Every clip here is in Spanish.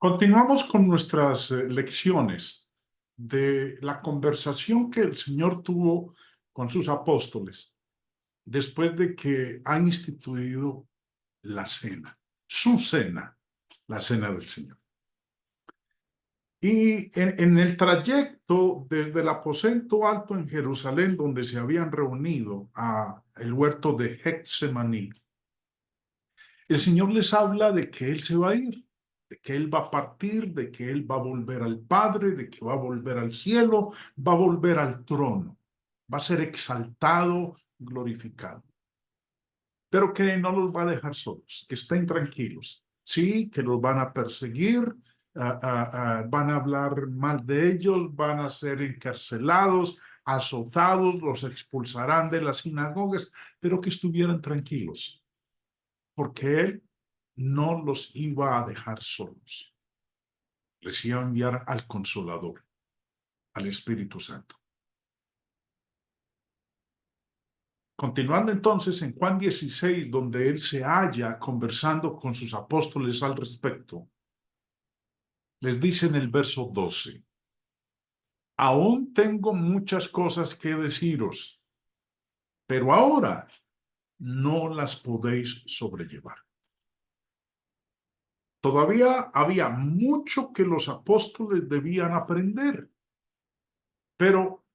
Continuamos con nuestras lecciones de la conversación que el Señor tuvo con sus apóstoles después de que ha instituido la cena, su cena, la cena del Señor. Y en el trayecto desde el aposento alto en Jerusalén, donde se habían reunido a el huerto de Getsemaní, el Señor les habla de que Él se va a ir, de que Él va a partir, de que Él va a volver al Padre, de que va a volver al cielo, va a volver al trono, va a ser exaltado, glorificado, pero que no los va a dejar solos, que estén tranquilos. Sí, que los van a perseguir, van a hablar mal de ellos, van a ser encarcelados, azotados, los expulsarán de las sinagogas, pero que estuvieran tranquilos, porque Él no los iba a dejar solos. Les iba a enviar al Consolador, al Espíritu Santo. Continuando entonces en Juan 16, donde Él se halla conversando con sus apóstoles al respecto, les dice en el verso 12, aún tengo muchas cosas que deciros, pero ahora no las podéis sobrellevar. Todavía había mucho que los apóstoles debían aprender, pero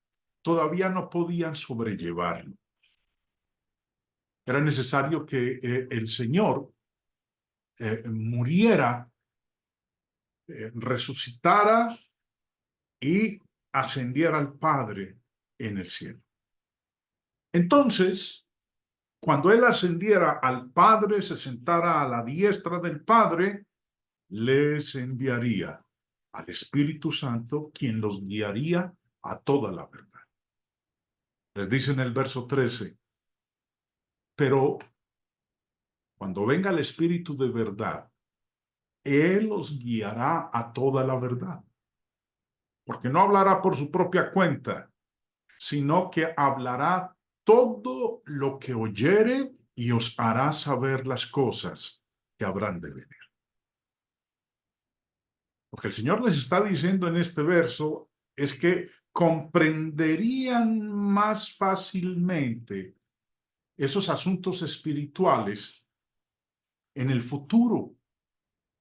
todavía no podían sobrellevarlo. Era necesario que el Señor muriera, resucitara y ascendiera al Padre en el cielo. Entonces, cuando Él ascendiera al Padre, se sentara a la diestra del Padre, les enviaría al Espíritu Santo, quien los guiaría a toda la verdad. Les dice en el verso 13, pero cuando venga el Espíritu de verdad, Él los guiará a toda la verdad, porque no hablará por su propia cuenta, sino que hablará todo lo que oyere y os hará saber las cosas que habrán de venir. Lo que el Señor les está diciendo en este verso es que comprenderían más fácilmente esos asuntos espirituales en el futuro,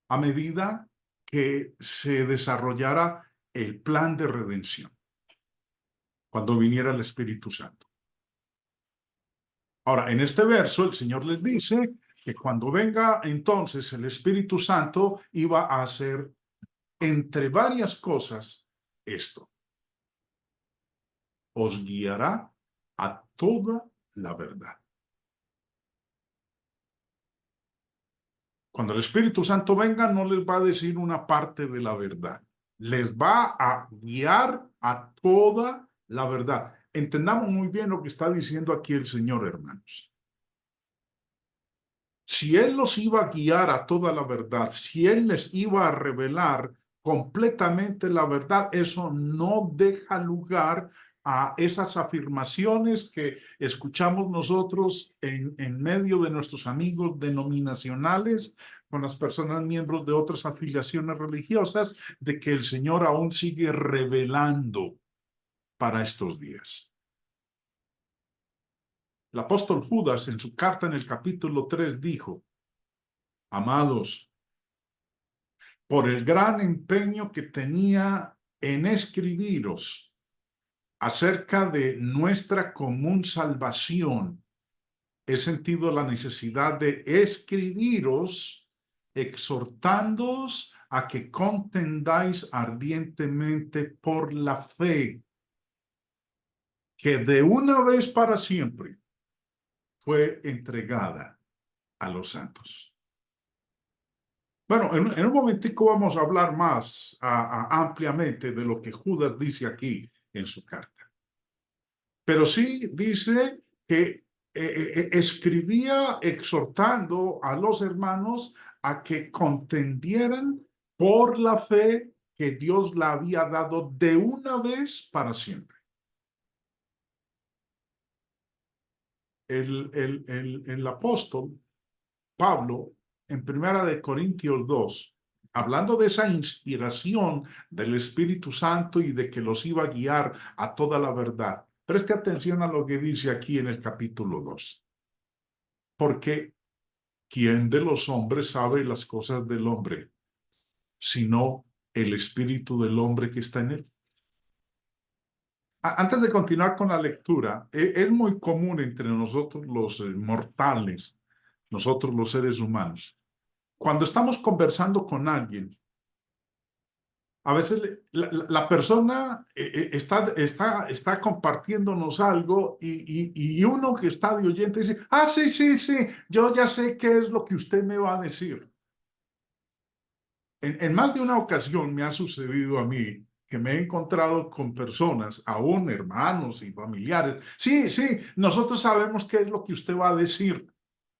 a medida que se desarrollara el plan de redención, cuando viniera el Espíritu Santo. Ahora, en este verso, el Señor les dice que cuando venga entonces el Espíritu Santo iba a hacer, entre varias cosas, esto. Os guiará a toda la verdad. Cuando el Espíritu Santo venga, no les va a decir una parte de la verdad. Les va a guiar a toda la verdad. Entendamos muy bien lo que está diciendo aquí el Señor, hermanos. Si Él los iba a guiar a toda la verdad, si Él les iba a revelar completamente la verdad, eso no deja lugar a esas afirmaciones que escuchamos nosotros en medio de nuestros amigos denominacionales, con las personas miembros de otras afiliaciones religiosas, de que el Señor aún sigue revelando para estos días. El apóstol Judas, en su carta en el capítulo 3, dijo, amados, por el gran empeño que tenía en escribiros acerca de nuestra común salvación, he sentido la necesidad de escribiros, exhortándoos a que contendáis ardientemente por la fe, que de una vez para siempre fue entregada a los santos. Bueno, en un momentico vamos a hablar más ampliamente de lo que Judas dice aquí en su carta. Pero sí dice que escribía exhortando a los hermanos a que contendieran por la fe que Dios la había dado de una vez para siempre. El apóstol Pablo, en 1 Corintios 2, hablando de esa inspiración del Espíritu Santo y de que los iba a guiar a toda la verdad. Preste atención a lo que dice aquí en el capítulo 2. Porque ¿quién de los hombres sabe las cosas del hombre, sino el espíritu del hombre que está en él? Antes de continuar con la lectura, es muy común entre nosotros los mortales, nosotros los seres humanos, cuando estamos conversando con alguien, a veces la persona está compartiéndonos algo y uno que está de oyente dice, ah, sí, sí, sí, yo ya sé qué es lo que usted me va a decir. En más de una ocasión me ha sucedido a mí que me he encontrado con personas, aún hermanos y familiares. Sí, sí, nosotros sabemos qué es lo que usted va a decir.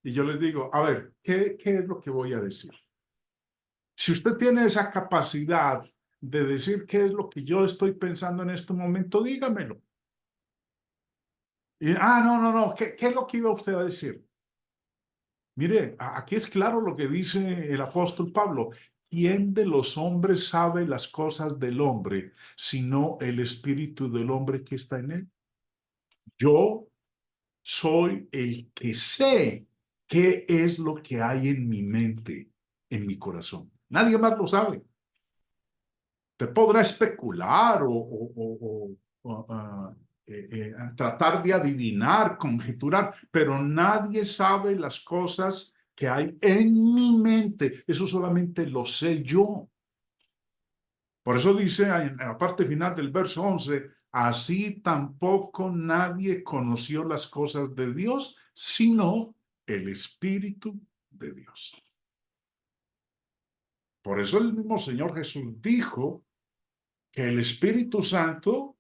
Y yo les digo, a ver, ¿qué es lo que voy a decir? Si usted tiene esa capacidad de decir qué es lo que yo estoy pensando en este momento, dígamelo. Y, no, no, no, ¿qué es lo que iba usted a decir? Mire, aquí es claro lo que dice el apóstol Pablo. ¿Quién de los hombres sabe las cosas del hombre, sino el espíritu del hombre que está en él? Yo soy el que sé qué es lo que hay en mi mente, en mi corazón. Nadie más lo sabe. Te podrá especular tratar de adivinar, conjeturar, pero nadie sabe las cosas que hay en mi mente. Eso solamente lo sé yo. Por eso dice en la parte final del verso 11, así tampoco nadie conoció las cosas de Dios, sino el Espíritu de Dios. Por eso el mismo Señor Jesús dijo que el Espíritu Santo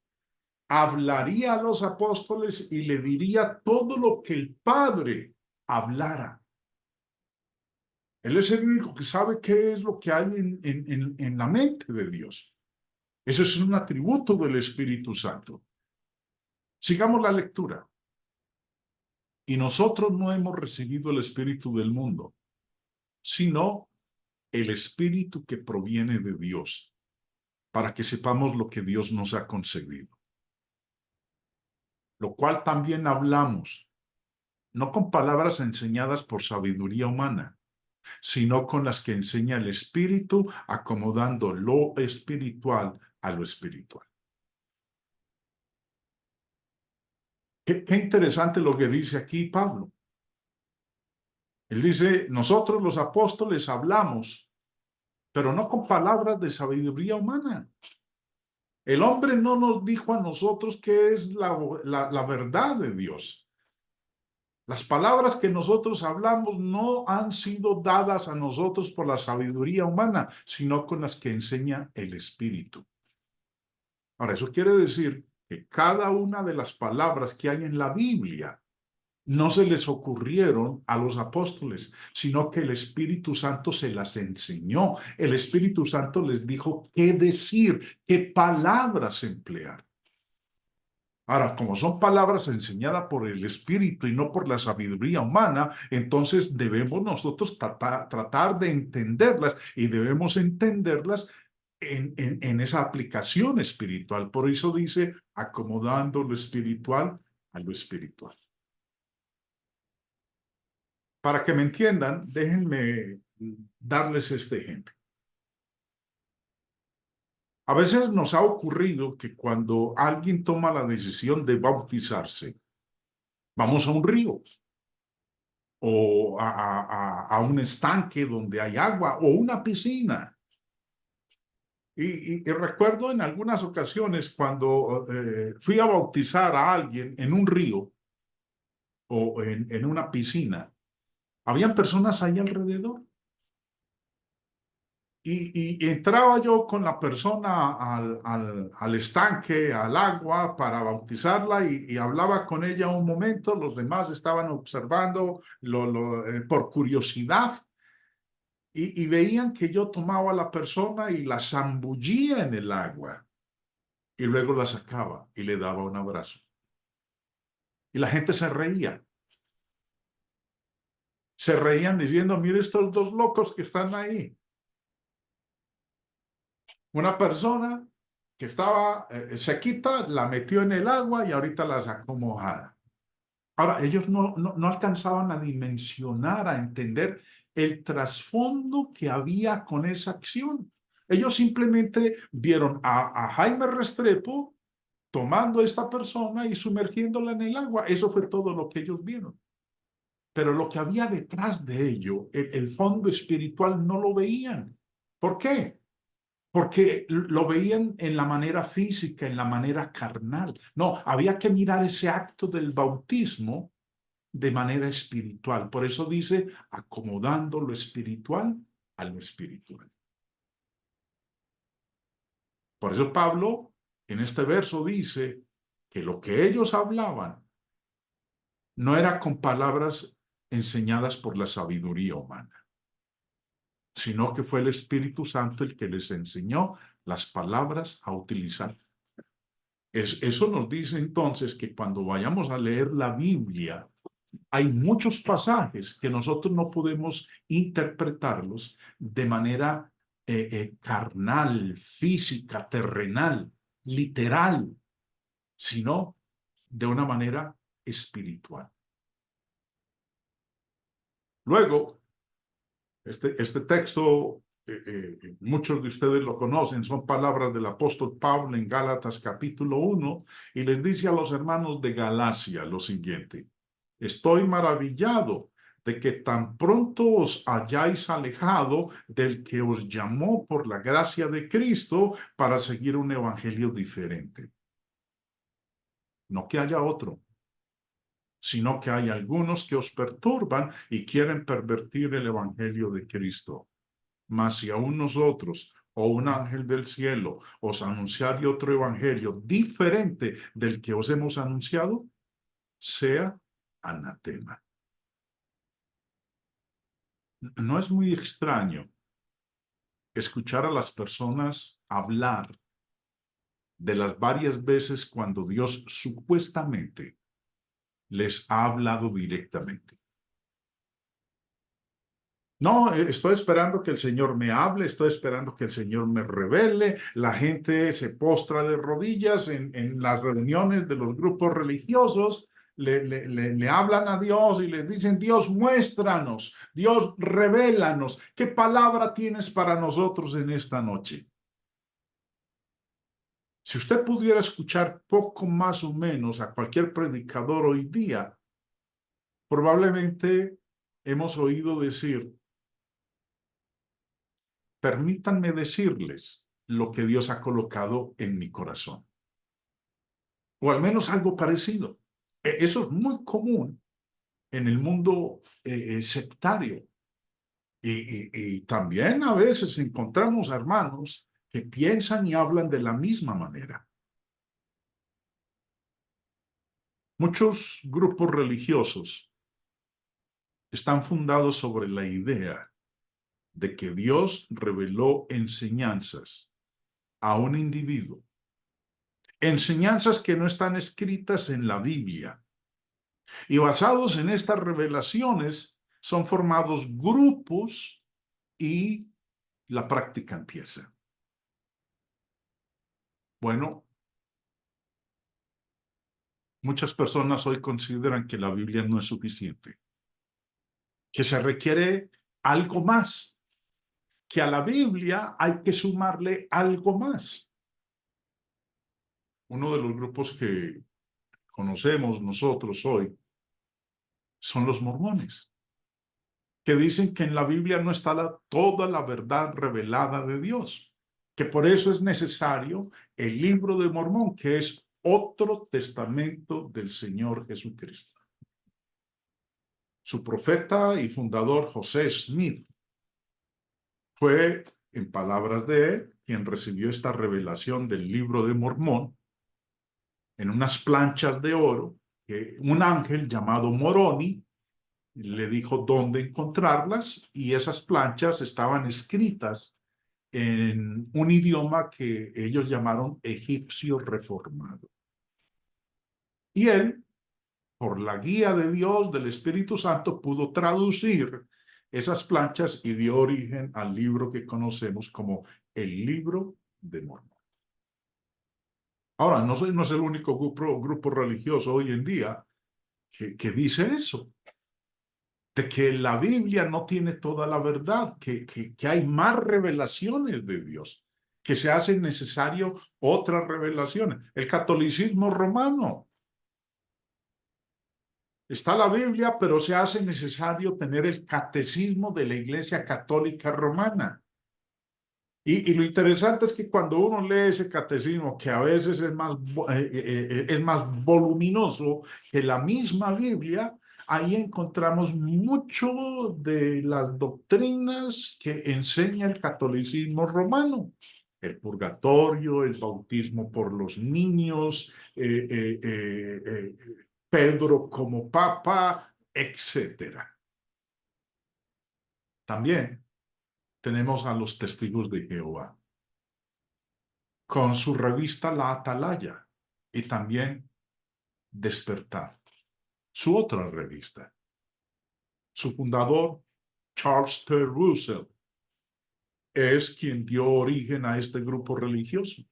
hablaría a los apóstoles y le diría todo lo que el Padre hablara. Él es el único que sabe qué es lo que hay en la mente de Dios. Eso es un atributo del Espíritu Santo. Sigamos la lectura. Y nosotros no hemos recibido el Espíritu del mundo, sino el Espíritu que proviene de Dios, para que sepamos lo que Dios nos ha concedido. Lo cual también hablamos, no con palabras enseñadas por sabiduría humana, sino con las que enseña el Espíritu, acomodando lo espiritual a lo espiritual. Qué interesante lo que dice aquí Pablo. Él dice, nosotros los apóstoles hablamos, pero no con palabras de sabiduría humana. El hombre no nos dijo a nosotros qué es la verdad de Dios. Las palabras que nosotros hablamos no han sido dadas a nosotros por la sabiduría humana, sino con las que enseña el Espíritu. Ahora, eso quiere decir que cada una de las palabras que hay en la Biblia no se les ocurrieron a los apóstoles, sino que el Espíritu Santo se las enseñó. El Espíritu Santo les dijo qué decir, qué palabras emplear. Ahora, como son palabras enseñadas por el Espíritu y no por la sabiduría humana, entonces debemos nosotros tratar de entenderlas y debemos entenderlas en esa aplicación espiritual. Por eso dice, acomodando lo espiritual a lo espiritual. Para que me entiendan, déjenme darles este ejemplo. A veces nos ha ocurrido que cuando alguien toma la decisión de bautizarse, vamos a un río o a un estanque donde hay agua o una piscina. Y recuerdo en algunas ocasiones cuando fui a bautizar a alguien en un río o en una piscina, habían personas ahí alrededor. Y entraba yo con la persona al estanque, al agua, para bautizarla y hablaba con ella un momento. Los demás estaban observando por curiosidad y veían que yo tomaba a la persona y la zambullía en el agua y luego la sacaba y le daba un abrazo. Y la gente se reía. Se reían diciendo, mire estos dos locos que están ahí. Una persona que estaba sequita, la metió en el agua y ahorita la sacó mojada. Ahora, ellos no alcanzaban a dimensionar, a entender el trasfondo que había con esa acción. Ellos simplemente vieron a Jaime Restrepo tomando a esta persona y sumergiéndola en el agua. Eso fue todo lo que ellos vieron. Pero lo que había detrás de ello, el fondo espiritual, no lo veían. ¿Por qué? Porque lo veían en la manera física, en la manera carnal. No, había que mirar ese acto del bautismo de manera espiritual. Por eso dice, acomodando lo espiritual a lo espiritual. Por eso Pablo en este verso dice que lo que ellos hablaban no era con palabras enseñadas por la sabiduría humana, sino que fue el Espíritu Santo el que les enseñó las palabras a utilizar. Eso nos dice entonces que cuando vayamos a leer la Biblia, hay muchos pasajes que nosotros no podemos interpretarlos de manera carnal, física, terrenal, literal, sino de una manera espiritual. Luego, este texto, muchos de ustedes lo conocen, son palabras del apóstol Pablo en Gálatas capítulo 1, y les dice a los hermanos de Galacia lo siguiente: estoy maravillado de que tan pronto os hayáis alejado del que os llamó por la gracia de Cristo para seguir un evangelio diferente. No que haya otro, sino que hay algunos que os perturban y quieren pervertir el evangelio de Cristo. Mas si aún nosotros o un ángel del cielo os anunciare otro evangelio diferente del que os hemos anunciado, sea anatema. No es muy extraño escuchar a las personas hablar de las varias veces cuando Dios supuestamente les ha hablado directamente. No, estoy esperando que el Señor me hable, estoy esperando que el Señor me revele. La gente se postra de rodillas en las reuniones de los grupos religiosos, le hablan a Dios y les dicen: Dios, muéstranos, Dios, revélanos. ¿Qué palabra tienes para nosotros en esta noche? Si usted pudiera escuchar poco más o menos a cualquier predicador hoy día, probablemente hemos oído decir: permítanme decirles lo que Dios ha colocado en mi corazón. O al menos algo parecido. Eso es muy común en el mundo sectario. Y también a veces encontramos hermanos que piensan y hablan de la misma manera. Muchos grupos religiosos están fundados sobre la idea de que Dios reveló enseñanzas a un individuo, enseñanzas que no están escritas en la Biblia. Y basados en estas revelaciones son formados grupos y la práctica empieza. Bueno, muchas personas hoy consideran que la Biblia no es suficiente, que se requiere algo más, que a la Biblia hay que sumarle algo más. Uno de los grupos que conocemos nosotros hoy son los mormones, que dicen que en la Biblia no está toda la verdad revelada de Dios, que por eso es necesario el libro de Mormón, que es otro testamento del Señor Jesucristo. Su profeta y fundador, José Smith, fue, en palabras de él, quien recibió esta revelación del libro de Mormón en unas planchas de oro que un ángel llamado Moroni le dijo dónde encontrarlas, y esas planchas estaban escritas en un idioma que ellos llamaron egipcio reformado. Y él, por la guía de Dios, del Espíritu Santo, pudo traducir esas planchas y dio origen al libro que conocemos como el libro de Mormón. Ahora, no es el único grupo religioso hoy en día que dice eso, de que la Biblia no tiene toda la verdad, que hay más revelaciones de Dios, que se hacen necesario otras revelaciones. El catolicismo romano. Está la Biblia, pero se hace necesario tener el catecismo de la Iglesia Católica Romana. Y lo interesante es que cuando uno lee ese catecismo, que a veces es más voluminoso que la misma Biblia, ahí encontramos mucho de las doctrinas que enseña el catolicismo romano. El purgatorio, el bautismo por los niños, Pedro como papa, etcétera. También tenemos a los testigos de Jehová con su revista La Atalaya y también Despertar, su otra revista. Su fundador, Charles T. Russell, es quien dio origen a este grupo religioso.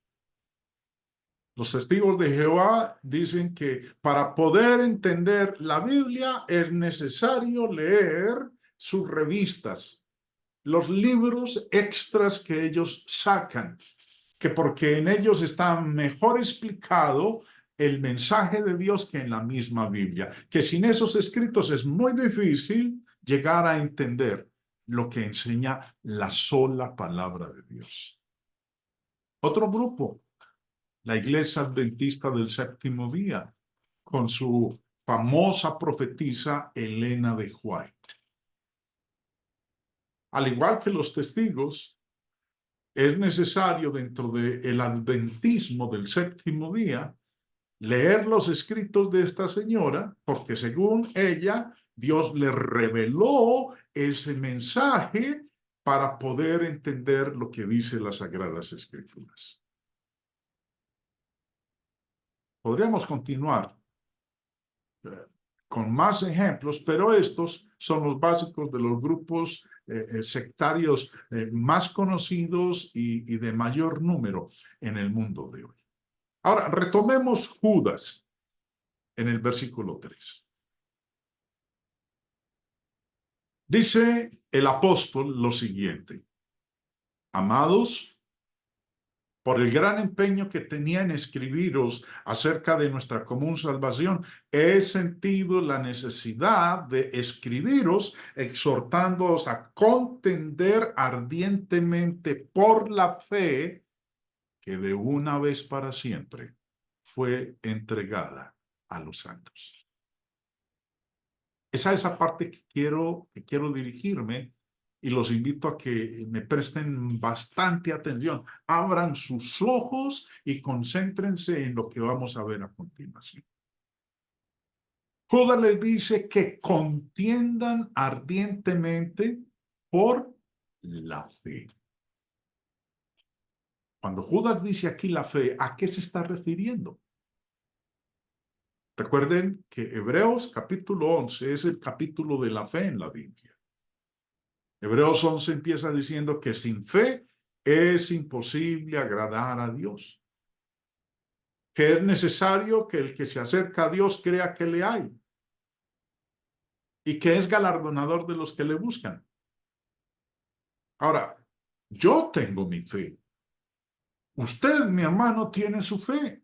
Los testigos de Jehová dicen que para poder entender la Biblia es necesario leer sus revistas, los libros extras que ellos sacan, que porque en ellos está mejor explicado el mensaje de Dios que en la misma Biblia, que sin esos escritos es muy difícil llegar a entender lo que enseña la sola palabra de Dios. Otro grupo, la Iglesia Adventista del Séptimo Día, con su famosa profetisa Elena de White. Al igual que los testigos, es necesario dentro del adventismo del séptimo día leer los escritos de esta señora, porque según ella, Dios le reveló ese mensaje para poder entender lo que dice las Sagradas Escrituras. Podríamos continuar con más ejemplos, pero estos son los básicos de los grupos sectarios más conocidos y de mayor número en el mundo de hoy. Ahora, retomemos Judas en el versículo 3. Dice el apóstol lo siguiente: amados, por el gran empeño que tenía en escribiros acerca de nuestra común salvación, he sentido la necesidad de escribiros, exhortándoos a contender ardientemente por la fe que de una vez para siempre fue entregada a los santos. Es a esa parte que quiero dirigirme y los invito a que me presten bastante atención. Abran sus ojos y concéntrense en lo que vamos a ver a continuación. Judas les dice que contiendan ardientemente por la fe. Cuando Judas dice aquí la fe, ¿a qué se está refiriendo? Recuerden que Hebreos capítulo 11 es el capítulo de la fe en la Biblia. Hebreos 11 empieza diciendo que sin fe es imposible agradar a Dios, que es necesario que el que se acerca a Dios crea que le hay y que es galardonador de los que le buscan. Ahora, yo tengo mi fe. Usted, mi hermano, tiene su fe.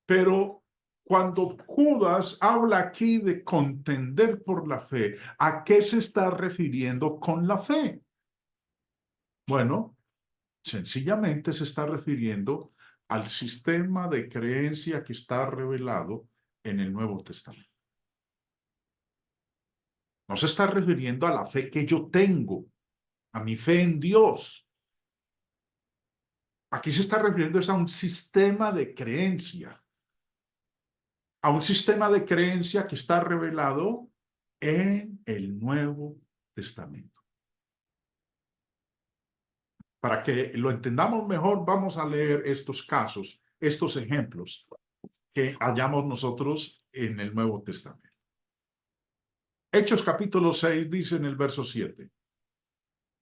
Pero cuando Judas habla aquí de contender por la fe, ¿a qué se está refiriendo con la fe? Bueno, sencillamente se está refiriendo al sistema de creencia que está revelado en el Nuevo Testamento. No se está refiriendo a la fe que yo tengo, a mi fe en Dios. Aquí se está refiriendo a un sistema de creencia, a un sistema de creencia que está revelado en el Nuevo Testamento. Para que lo entendamos mejor, vamos a leer estos casos, estos ejemplos que hallamos nosotros en el Nuevo Testamento. Hechos capítulo 6 dice en el verso 7: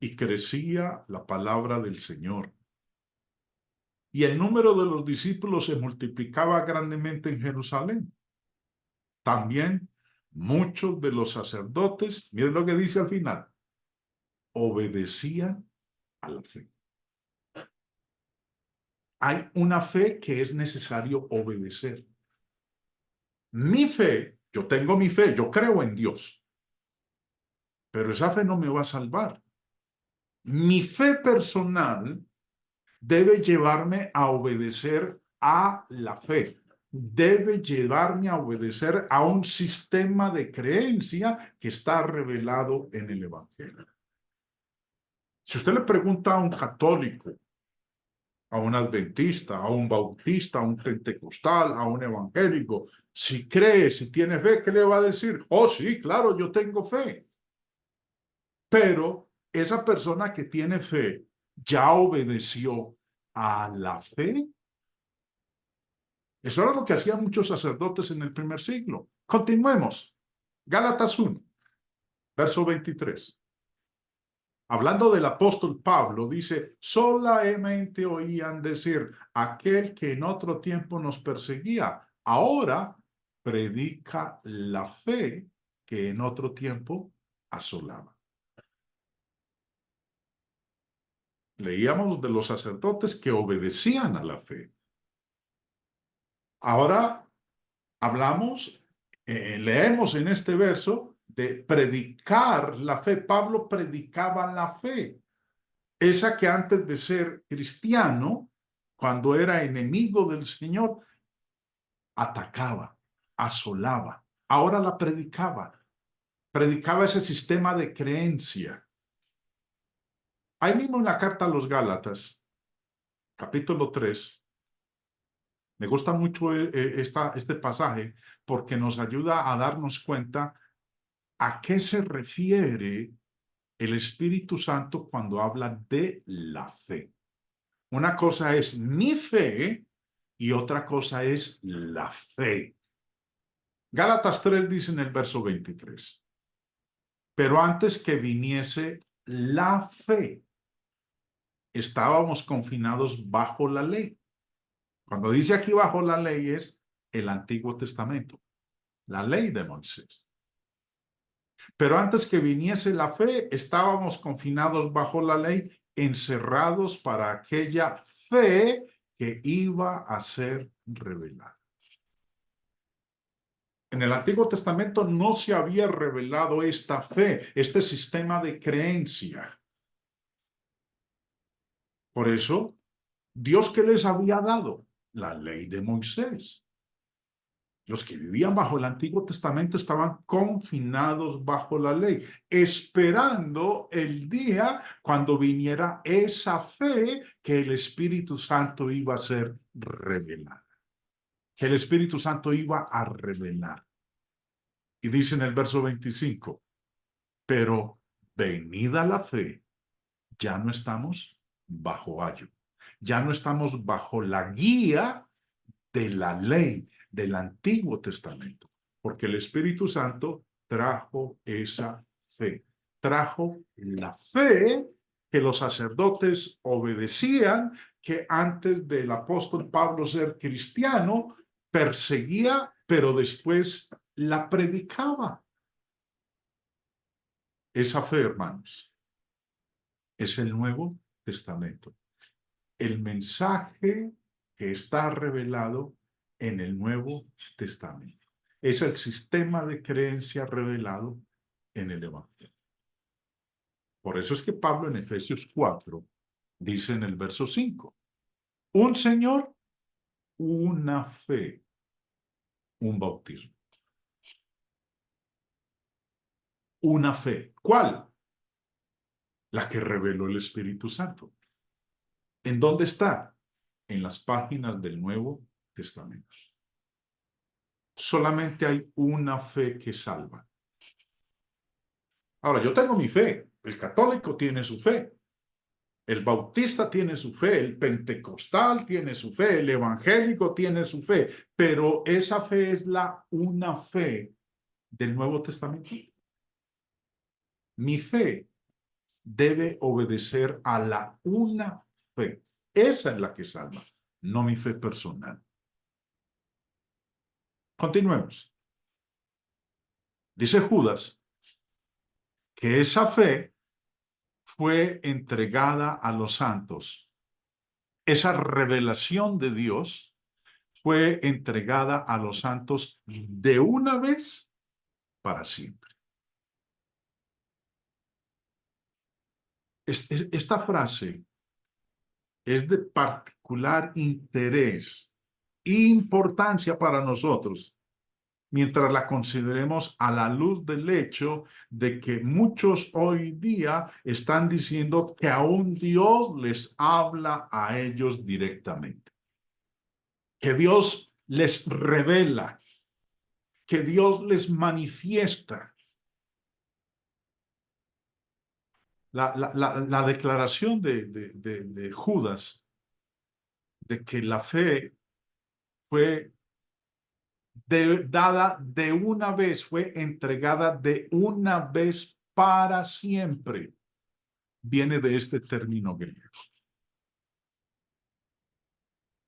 y crecía la palabra del Señor y el número de los discípulos se multiplicaba grandemente en Jerusalén. También muchos de los sacerdotes, miren lo que dice al final, obedecían a la fe. Hay una fe que es necesario obedecer. Mi fe, yo tengo mi fe, yo creo en Dios, pero esa fe no me va a salvar. Mi fe personal debe llevarme a obedecer a la fe. Debe llevarme a obedecer a un sistema de creencia que está revelado en el Evangelio. Si usted le pregunta a un católico, a un adventista, a un bautista, a un pentecostal, a un evangélico, si cree, si tiene fe, ¿qué le va a decir? Oh, sí, claro, yo tengo fe. Pero esa persona que tiene fe ya obedeció a la fe. Eso era lo que hacían muchos sacerdotes en el primer siglo. Continuemos. Gálatas 1, verso 23. Hablando del apóstol Pablo, dice, solamente oían decir, aquel que en otro tiempo nos perseguía, ahora predica la fe que en otro tiempo asolaba. Leíamos de los sacerdotes que obedecían a la fe. Ahora hablamos, leemos en este verso de predicar la fe. Pablo predicaba la fe. Esa que antes de ser cristiano, cuando era enemigo del Señor, atacaba, asolaba. Ahora la predicaba. Predicaba ese sistema de creencia. Ahí mismo en la carta a los Gálatas, capítulo 3, me gusta mucho este pasaje porque nos ayuda a darnos cuenta a qué se refiere el Espíritu Santo cuando habla de la fe. Una cosa es mi fe y otra cosa es la fe. Gálatas 3 dice en el verso 23, pero antes que viniese la fe, estábamos confinados bajo la ley. Cuando dice aquí bajo la ley es el Antiguo Testamento, la ley de Moisés. Pero antes que viniese la fe, estábamos confinados bajo la ley, encerrados para aquella fe que iba a ser revelada. En el Antiguo Testamento no se había revelado esta fe, este sistema de creencia. Por eso, ¿Dios qué les había dado? La ley de Moisés. Los que vivían bajo el Antiguo Testamento estaban confinados bajo la ley, esperando el día cuando viniera esa fe que el Espíritu Santo iba a ser revelada, que el Espíritu Santo iba a revelar. Y dice en el verso 25, pero venida la fe, ya no estamos bajo ayo, ya no estamos bajo la guía de la ley del Antiguo Testamento, porque el Espíritu Santo trajo esa fe, trajo la fe que los sacerdotes obedecían, que antes del apóstol Pablo ser cristiano, perseguía, pero después la predicaba. Esa fe, hermanos, es el Nuevo Testamento. El mensaje que está revelado en el Nuevo Testamento. Es el sistema de creencia revelado en el Evangelio. Por eso es que Pablo en Efesios 4 dice en el verso 5, un Señor, una fe, un bautismo. Una fe. ¿Cuál? La que reveló el Espíritu Santo. ¿En dónde está? En las páginas del Nuevo Testamento. Solamente hay una fe que salva. Ahora, yo tengo mi fe. El católico tiene su fe. El bautista tiene su fe. El pentecostal tiene su fe. El evangélico tiene su fe. Pero esa fe es la una fe del Nuevo Testamento. Mi fe debe obedecer a la una fe. Esa es la que salva. no mi fe personal. Continuemos. Dice Judas que esa fe fue entregada a los santos. Esa revelación de Dios fue entregada a los santos de una vez para siempre. Esta frase es de particular interés e importancia para nosotros, mientras la consideremos a la luz del hecho de que muchos hoy día están diciendo que aún Dios les habla a ellos directamente, que Dios les revela, que Dios les manifiesta. La declaración de Judas de que la fe fue dada de una vez, fue entregada de una vez para siempre, viene de este término griego.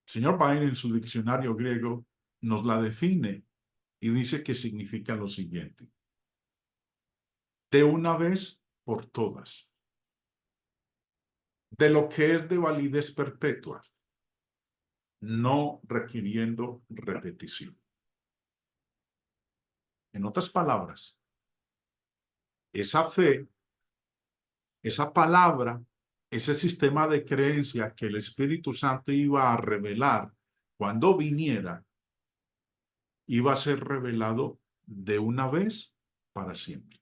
El señor Bain en su diccionario griego nos la define y dice que significa lo siguiente: de una vez por todas, de lo que es de validez perpetua, no requiriendo repetición. En otras palabras, esa fe, esa palabra, ese sistema de creencia que el Espíritu Santo iba a revelar cuando viniera, iba a ser revelado de una vez para siempre.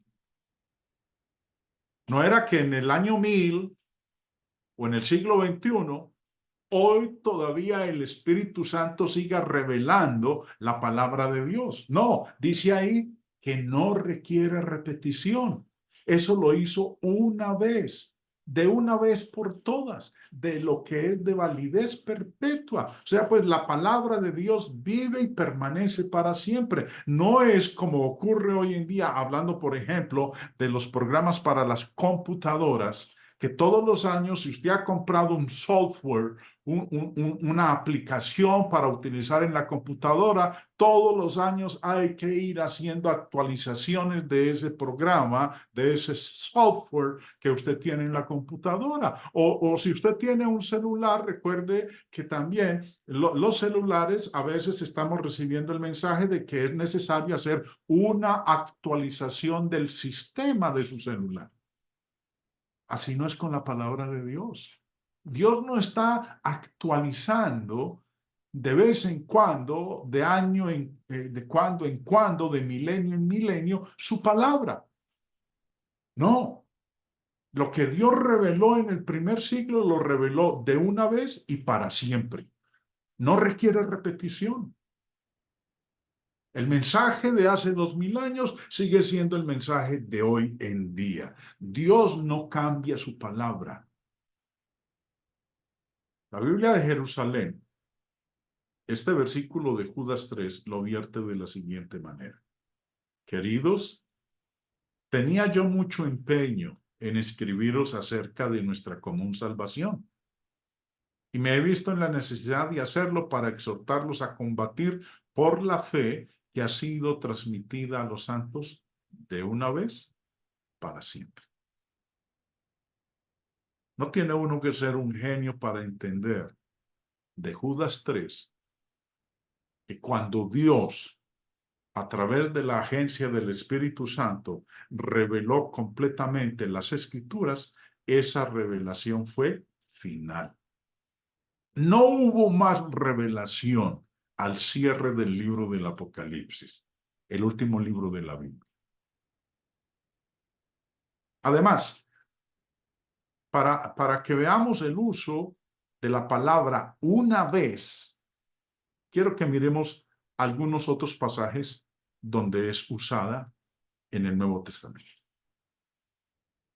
No era que en el año 1000 o en el siglo XXI, hoy todavía el Espíritu Santo siga revelando la palabra de Dios. No, dice ahí que no requiere repetición. Eso lo hizo una vez, de una vez por todas, de lo que es de validez perpetua. O sea, pues la palabra de Dios vive y permanece para siempre. No es como ocurre hoy en día, hablando, por ejemplo, de los programas para las computadoras, que todos los años, si usted ha comprado un software, una aplicación para utilizar en la computadora, todos los años hay que ir haciendo actualizaciones de ese programa, de ese software que usted tiene en la computadora. O si usted tiene un celular, recuerde que también los celulares a veces estamos recibiendo el mensaje de que es necesario hacer una actualización del sistema de su celular. Así no es con la palabra de Dios. Dios no está actualizando de vez en cuando, de cuando en cuando, de milenio en milenio, su palabra. No. Lo que Dios reveló en el primer siglo lo reveló de una vez y para siempre. No requiere repetición. El mensaje de hace 2000 años sigue siendo el mensaje de hoy en día. Dios no cambia su palabra. La Biblia de Jerusalén, este versículo de Judas 3 lo vierte de la siguiente manera: queridos, tenía yo mucho empeño en escribiros acerca de nuestra común salvación, y me he visto en la necesidad de hacerlo para exhortarlos a combatir por la fe que ha sido transmitida a los santos de una vez para siempre. No tiene uno que ser un genio para entender de Judas 3 que cuando Dios, a través de la agencia del Espíritu Santo, reveló completamente las Escrituras, esa revelación fue final. No hubo más revelación al cierre del libro del Apocalipsis, el último libro de la Biblia. Además, para que veamos el uso de la palabra una vez, quiero que miremos algunos otros pasajes donde es usada en el Nuevo Testamento.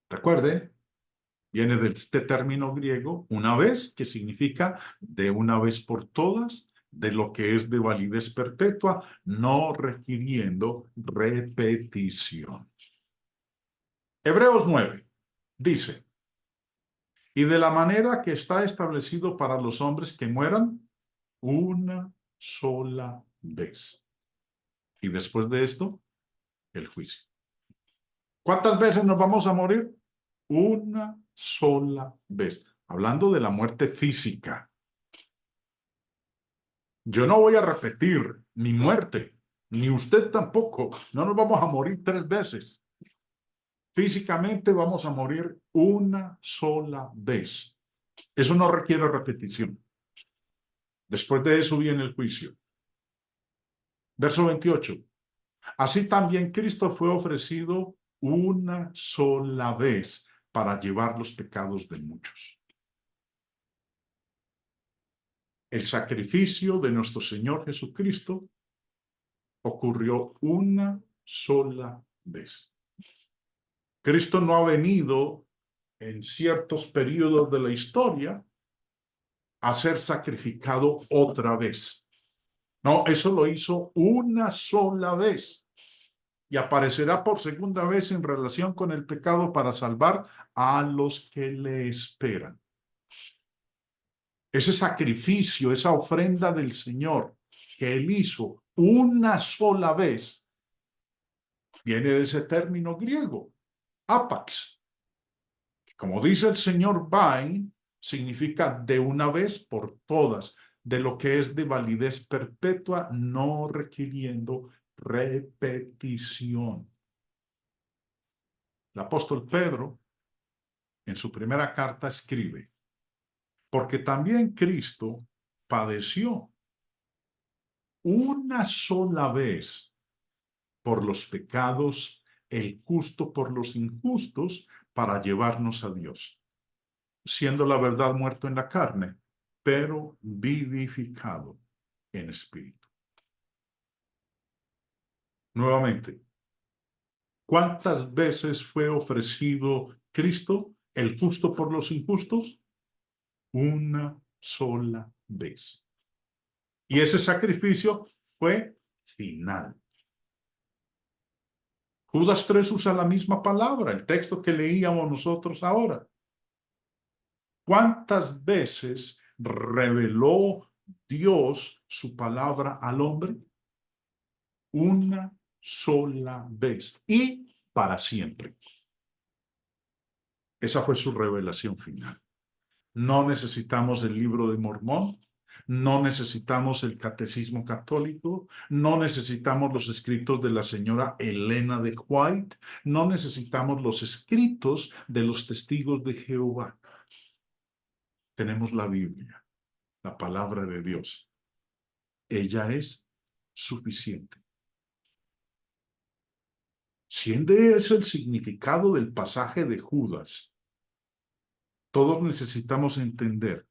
Recuerden, viene de este término griego, una vez, que significa de una vez por todas, de lo que es de validez perpetua, no requiriendo repetición. Hebreos 9 dice: y de la manera que está establecido para los hombres que mueran, una sola vez. Y después de esto, el juicio. ¿Cuántas veces nos vamos a morir? Una sola vez. Hablando de la muerte física. Yo no voy a repetir mi muerte, ni usted tampoco. No nos vamos a morir 3 veces. Físicamente vamos a morir una sola vez. Eso no requiere repetición. Después de eso viene el juicio. Verso 28. Así también Cristo fue ofrecido una sola vez para llevar los pecados de muchos. El sacrificio de nuestro Señor Jesucristo ocurrió una sola vez. Cristo no ha venido en ciertos periodos de la historia a ser sacrificado otra vez. No, eso lo hizo una sola vez y aparecerá por segunda vez en relación con el pecado para salvar a los que le esperan. Ese sacrificio, esa ofrenda del Señor que Él hizo una sola vez, viene de ese término griego, apax. Como dice el señor Bain, significa de una vez por todas, de lo que es de validez perpetua, no requiriendo repetición. El apóstol Pedro, en su primera carta, escribe, porque también Cristo padeció una sola vez por los pecados, el justo por los injustos, para llevarnos a Dios, siendo la verdad muerto en la carne, pero vivificado en espíritu. Nuevamente, ¿cuántas veces fue ofrecido Cristo, el justo por los injustos? Una sola vez. Y ese sacrificio fue final. Judas 3 usa la misma palabra, el texto que leíamos nosotros ahora. ¿Cuántas veces reveló Dios su palabra al hombre? Una sola vez y para siempre. Esa fue su revelación final. No necesitamos el libro de Mormón, no necesitamos el catecismo católico, no necesitamos los escritos de la señora Elena de White, no necesitamos los escritos de los testigos de Jehová. Tenemos la Biblia, la palabra de Dios. Ella es suficiente. Siendo ese el significado del pasaje de Judas, todos necesitamos entender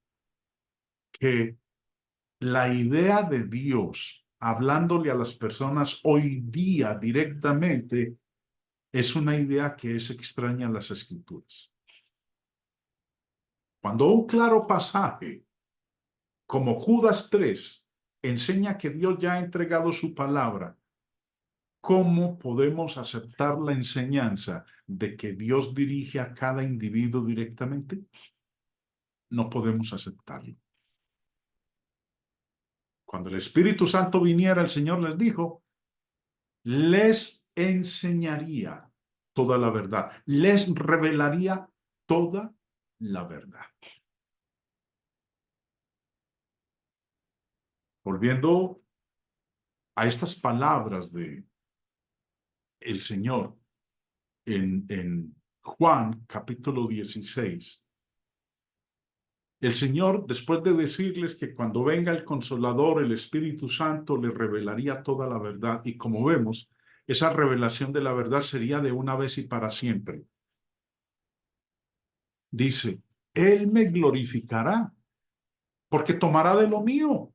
que la idea de Dios hablándole a las personas hoy día directamente es una idea que es extraña a las Escrituras. Cuando un claro pasaje como Judas 3 enseña que Dios ya ha entregado su palabra, ¿cómo podemos aceptar la enseñanza de que Dios dirige a cada individuo directamente? No podemos aceptarlo. Cuando el Espíritu Santo viniera, el Señor les dijo, les enseñaría toda la verdad, les revelaría toda la verdad. Volviendo a estas palabras de el Señor en Juan capítulo 16, el Señor, después de decirles que cuando venga el Consolador, el Espíritu Santo, les revelaría toda la verdad. Y como vemos, esa revelación de la verdad sería de una vez y para siempre. Dice, Él me glorificará, porque tomará de lo mío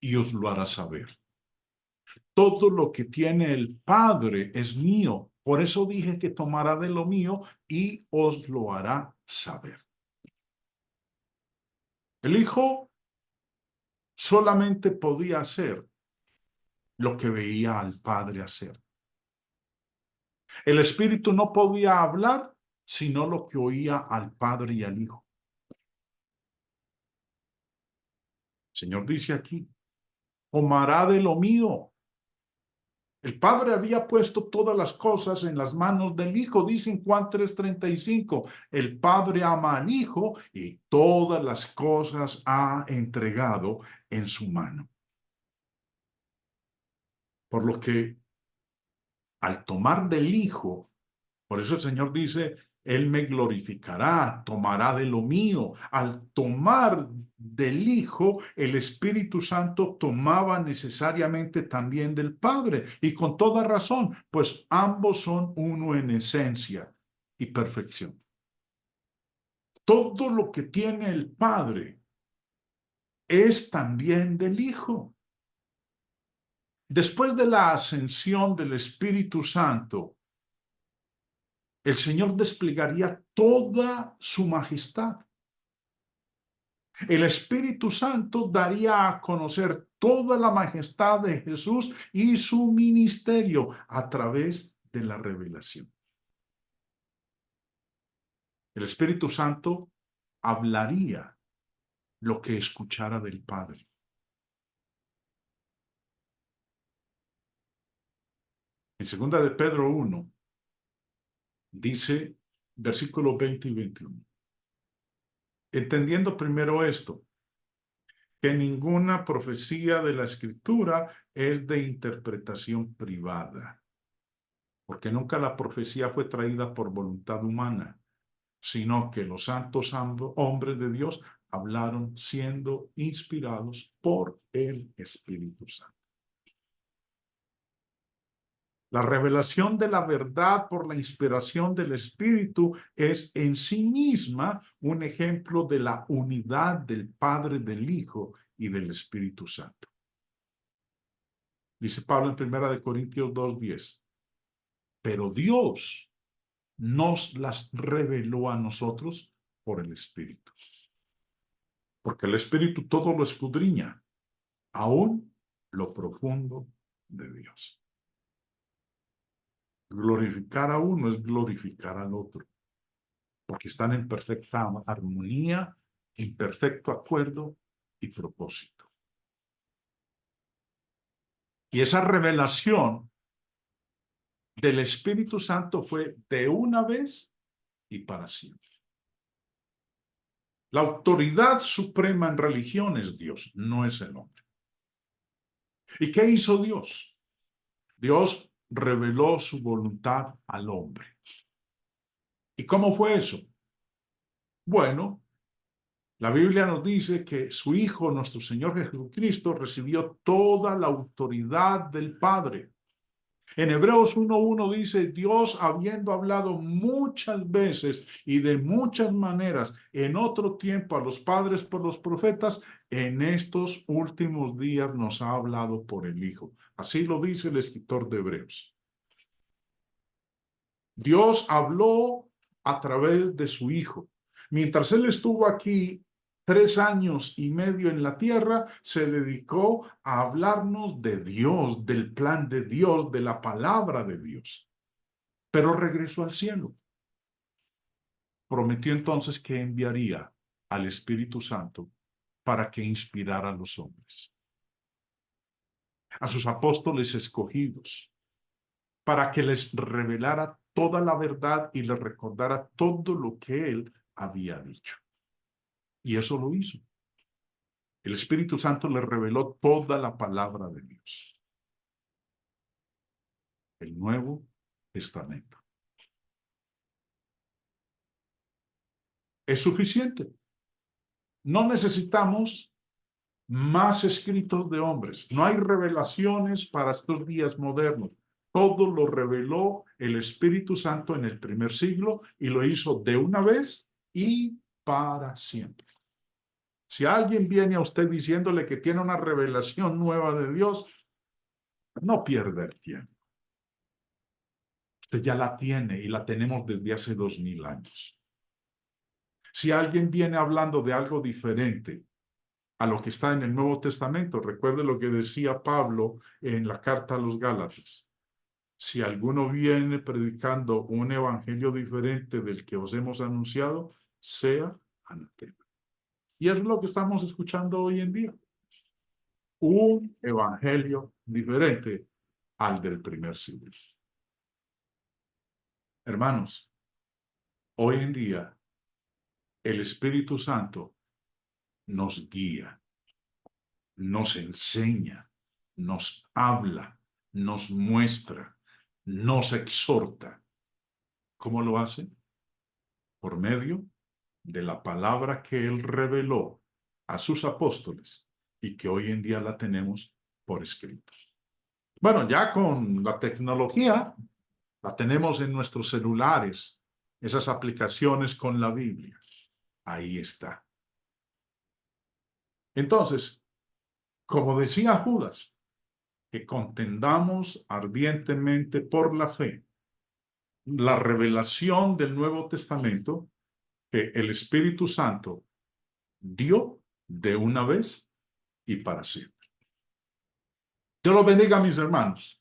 y os lo hará saber. Todo lo que tiene el Padre es mío. Por eso dije que tomará de lo mío y os lo hará saber. El Hijo solamente podía hacer lo que veía al Padre hacer. El Espíritu no podía hablar sino lo que oía al Padre y al Hijo. Señor dice aquí, tomará de lo mío. El Padre había puesto todas las cosas en las manos del Hijo, dice en Juan 3:35. El Padre ama al Hijo y todas las cosas ha entregado en su mano. Por lo que al tomar del Hijo, por eso el Señor dice, Él me glorificará, tomará de lo mío. Al tomar del Hijo, el Espíritu Santo tomaba necesariamente también del Padre. Y con toda razón, pues ambos son uno en esencia y perfección. Todo lo que tiene el Padre es también del Hijo. Después de la ascensión del Espíritu Santo, el Señor desplegaría toda su majestad. El Espíritu Santo daría a conocer toda la majestad de Jesús y su ministerio a través de la revelación. El Espíritu Santo hablaría lo que escuchara del Padre. En 2 de Pedro 1 dice, versículos 20 y 21. Entendiendo primero esto, que ninguna profecía de la Escritura es de interpretación privada, porque nunca la profecía fue traída por voluntad humana, sino que los santos hombres de Dios hablaron siendo inspirados por el Espíritu Santo. La revelación de la verdad por la inspiración del Espíritu es en sí misma un ejemplo de la unidad del Padre, del Hijo y del Espíritu Santo. Dice Pablo en 1 Corintios 2:10. Pero Dios nos las reveló a nosotros por el Espíritu. Porque el Espíritu todo lo escudriña, aún lo profundo de Dios. Glorificar a uno es glorificar al otro, porque están en perfecta armonía, en perfecto acuerdo y propósito. Y esa revelación del Espíritu Santo fue de una vez y para siempre. La autoridad suprema en religión es Dios, no es el hombre. ¿Y qué hizo Dios? Dios reveló su voluntad al hombre. ¿Y cómo fue eso? Bueno, la Biblia nos dice que su Hijo, nuestro Señor Jesucristo, recibió toda la autoridad del Padre. En Hebreos 1:1 dice, Dios habiendo hablado muchas veces y de muchas maneras en otro tiempo a los padres por los profetas, en estos últimos días nos ha hablado por el Hijo. Así lo dice el escritor de Hebreos. Dios habló a través de su Hijo. Mientras Él estuvo aquí 3 años y medio en la tierra, se dedicó a hablarnos de Dios, del plan de Dios, de la palabra de Dios. Pero regresó al cielo. Prometió entonces que enviaría al Espíritu Santo para que inspirara a los hombres, a sus apóstoles escogidos, para que les revelara toda la verdad y les recordara todo lo que Él había dicho. Y eso lo hizo. El Espíritu Santo le reveló toda la palabra de Dios. El Nuevo Testamento. Es suficiente. No necesitamos más escritos de hombres. No hay revelaciones para estos días modernos. Todo lo reveló el Espíritu Santo en el primer siglo y lo hizo de una vez y para siempre. Si alguien viene a usted diciéndole que tiene una revelación nueva de Dios, no pierda el tiempo. Usted ya la tiene y la tenemos desde hace 2000 años. Si alguien viene hablando de algo diferente a lo que está en el Nuevo Testamento, recuerde lo que decía Pablo en la carta a los Gálatas. Si alguno viene predicando un evangelio diferente del que os hemos anunciado, sea anatema. Y eso es lo que estamos escuchando hoy en día. un evangelio diferente al del primer siglo. Hermanos, hoy en día el Espíritu Santo nos guía, nos enseña, nos habla, nos muestra, nos exhorta. ¿Cómo lo hace? Por medio de la palabra que Él reveló a sus apóstoles y que hoy en día la tenemos por escrito. Bueno, ya con la tecnología, la tenemos en nuestros celulares, esas aplicaciones con la Biblia. Ahí está. Entonces, como decía Judas, que contendamos ardientemente por la fe, la revelación del Nuevo Testamento que el Espíritu Santo dio de una vez y para siempre. Dios los bendiga, mis hermanos.